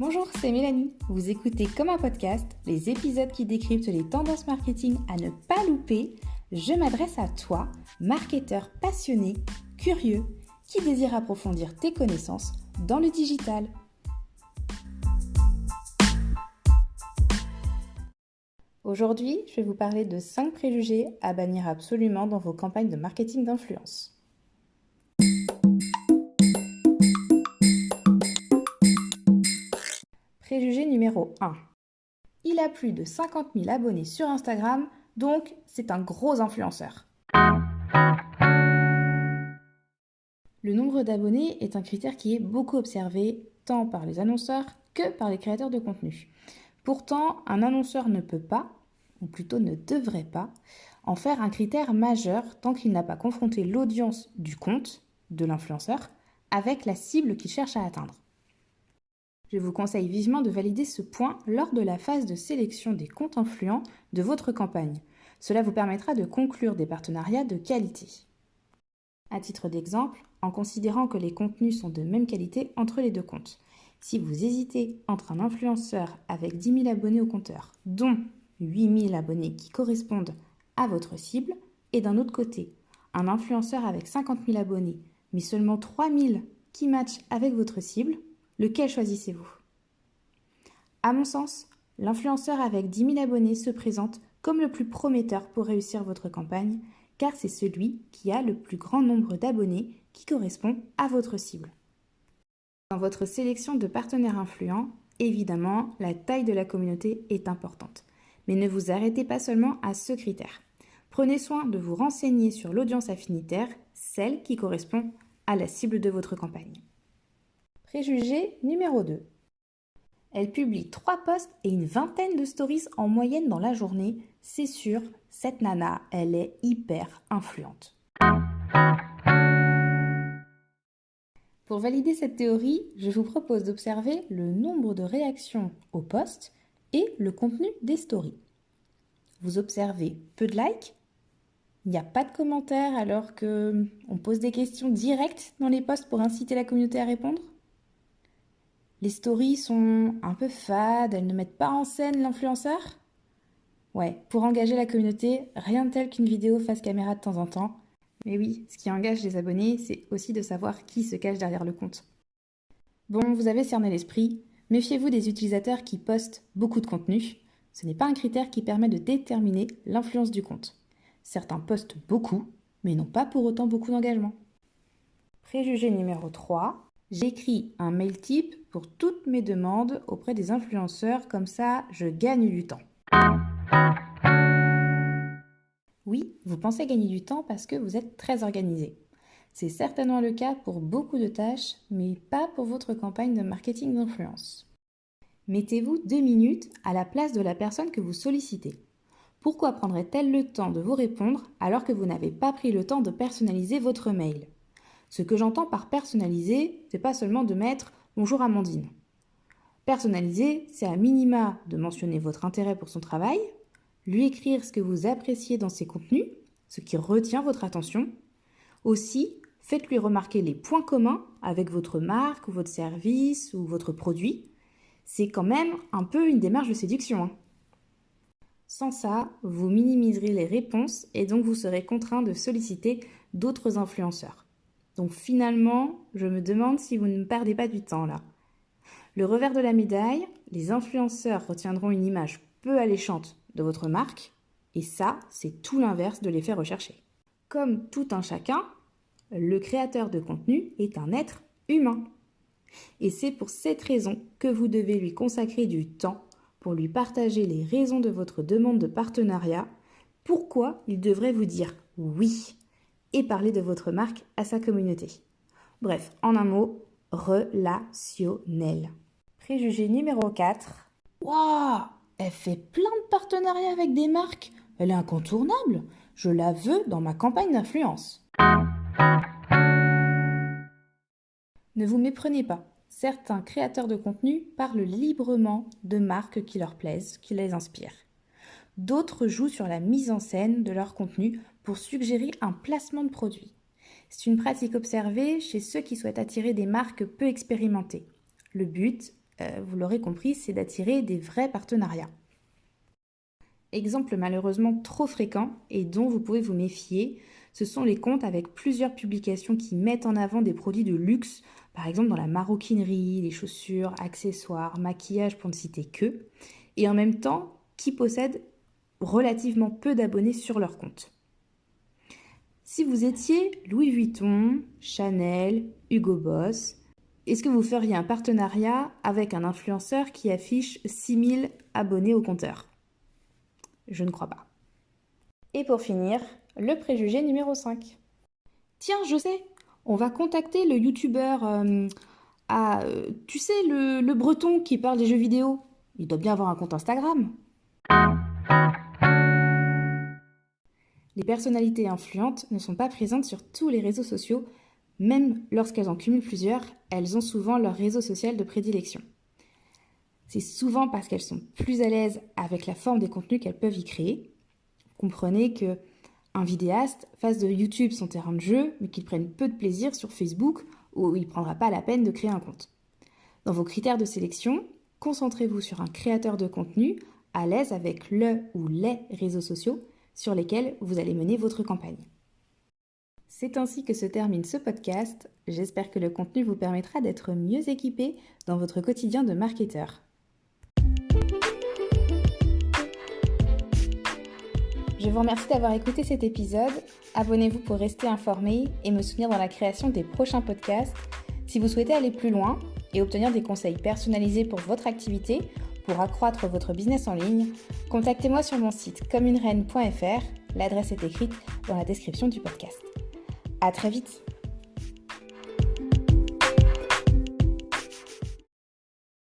Bonjour, c'est Mélanie. Vous écoutez comme un podcast les épisodes qui décryptent les tendances marketing à ne pas louper. Je m'adresse à toi, marketeur passionné, curieux, qui désire approfondir tes connaissances dans le digital. Aujourd'hui, je vais vous parler de 5 préjugés à bannir absolument dans vos campagnes de marketing d'influence. Préjugé numéro 1. Il a plus de 50 000 abonnés sur Instagram, donc c'est un gros influenceur. Le nombre d'abonnés est un critère qui est beaucoup observé tant par les annonceurs que par les créateurs de contenu. Pourtant, un annonceur ne peut pas, ou plutôt ne devrait pas, en faire un critère majeur tant qu'il n'a pas confronté l'audience du compte, de l'influenceur, avec la cible qu'il cherche à atteindre. Je vous conseille vivement de valider ce point lors de la phase de sélection des comptes influents de votre campagne. Cela vous permettra de conclure des partenariats de qualité. À titre d'exemple, en considérant que les contenus sont de même qualité entre les deux comptes. Si vous hésitez entre un influenceur avec 10 000 abonnés au compteur, dont 8 000 abonnés qui correspondent à votre cible, et d'un autre côté, un influenceur avec 50 000 abonnés, mais seulement 3 000 qui matchent avec votre cible, lequel choisissez-vous ? À mon sens, l'influenceur avec 10 000 abonnés se présente comme le plus prometteur pour réussir votre campagne, car c'est celui qui a le plus grand nombre d'abonnés qui correspond à votre cible. Dans votre sélection de partenaires influents, évidemment, la taille de la communauté est importante. Mais ne vous arrêtez pas seulement à ce critère. Prenez soin de vous renseigner sur l'audience affinitaire, celle qui correspond à la cible de votre campagne. Préjugé numéro 2. Elle publie 3 posts et une vingtaine de stories en moyenne dans la journée. C'est sûr, cette nana, elle est hyper influente. Pour valider cette théorie, je vous propose d'observer le nombre de réactions aux posts et le contenu des stories. Vous observez peu de likes, il n'y a pas de commentaires alors qu'on pose des questions directes dans les posts pour inciter la communauté à répondre. Les stories sont un peu fades, elles ne mettent pas en scène l'influenceur. Ouais, pour engager la communauté, rien de tel qu'une vidéo face caméra de temps en temps. Mais oui, ce qui engage les abonnés, c'est aussi de savoir qui se cache derrière le compte. Bon, vous avez cerné l'esprit, méfiez-vous des utilisateurs qui postent beaucoup de contenu. Ce n'est pas un critère qui permet de déterminer l'influence du compte. Certains postent beaucoup, mais n'ont pas pour autant beaucoup d'engagement. Préjugé numéro 3. J'écris un mail type pour toutes mes demandes auprès des influenceurs, comme ça je gagne du temps. Oui, vous pensez gagner du temps parce que vous êtes très organisé. C'est certainement le cas pour beaucoup de tâches, mais pas pour votre campagne de marketing d'influence. Mettez-vous 2 minutes à la place de la personne que vous sollicitez. Pourquoi prendrait-elle le temps de vous répondre alors que vous n'avez pas pris le temps de personnaliser votre mail ? Ce que j'entends par personnaliser, c'est pas seulement de mettre « Bonjour Amandine ». Personnaliser, c'est à minima de mentionner votre intérêt pour son travail, lui écrire ce que vous appréciez dans ses contenus, ce qui retient votre attention. Aussi, faites-lui remarquer les points communs avec votre marque ou votre service ou votre produit. C'est quand même un peu une démarche de séduction. Sans ça, vous minimiserez les réponses et donc vous serez contraint de solliciter d'autres influenceurs. Donc finalement, je me demande si vous ne perdez pas du temps là. Le revers de la médaille, les influenceurs retiendront une image peu alléchante de votre marque, et ça, c'est tout l'inverse de l'effet recherché. Comme tout un chacun, le créateur de contenu est un être humain. Et c'est pour cette raison que vous devez lui consacrer du temps pour lui partager les raisons de votre demande de partenariat, pourquoi il devrait vous dire oui, et parler de votre marque à sa communauté. Bref, en un mot, relationnel. Préjugé numéro 4. Waouh, elle fait plein de partenariats avec des marques. Elle est incontournable. Je la veux dans ma campagne d'influence. Ne vous méprenez pas. Certains créateurs de contenu parlent librement de marques qui leur plaisent, qui les inspirent. D'autres jouent sur la mise en scène de leur contenu pour suggérer un placement de produit. C'est une pratique observée chez ceux qui souhaitent attirer des marques peu expérimentées. Le but, vous l'aurez compris, c'est d'attirer des vrais partenariats. Exemple malheureusement trop fréquent et dont vous pouvez vous méfier, ce sont les comptes avec plusieurs publications qui mettent en avant des produits de luxe, par exemple dans la maroquinerie, les chaussures, accessoires, maquillage pour ne citer que, et en même temps qui possèdent relativement peu d'abonnés sur leur compte. Si vous étiez Louis Vuitton, Chanel, Hugo Boss, est-ce que vous feriez un partenariat avec un influenceur qui affiche 6000 abonnés au compteur ? Je ne crois pas. Et pour finir, le préjugé numéro 5. Tiens, je sais, on va contacter le youtubeur, tu sais, le breton qui parle des jeux vidéo. Il doit bien avoir un compte Instagram. Les personnalités influentes ne sont pas présentes sur tous les réseaux sociaux, même lorsqu'elles en cumulent plusieurs, elles ont souvent leur réseau social de prédilection. C'est souvent parce qu'elles sont plus à l'aise avec la forme des contenus qu'elles peuvent y créer. Comprenez qu'un vidéaste fasse de YouTube son terrain de jeu, mais qu'il prenne peu de plaisir sur Facebook, où il ne prendra pas la peine de créer un compte. Dans vos critères de sélection, concentrez-vous sur un créateur de contenu à l'aise avec le ou les réseaux sociaux sur lesquels vous allez mener votre campagne. C'est ainsi que se termine ce podcast. J'espère que le contenu vous permettra d'être mieux équipé dans votre quotidien de marketeur. Je vous remercie d'avoir écouté cet épisode. Abonnez-vous pour rester informé et me soutenir dans la création des prochains podcasts. Si vous souhaitez aller plus loin et obtenir des conseils personnalisés pour votre activité, pour accroître votre business en ligne, contactez-moi sur mon site commeunereine.fr. L'adresse est écrite dans la description du podcast. À très vite!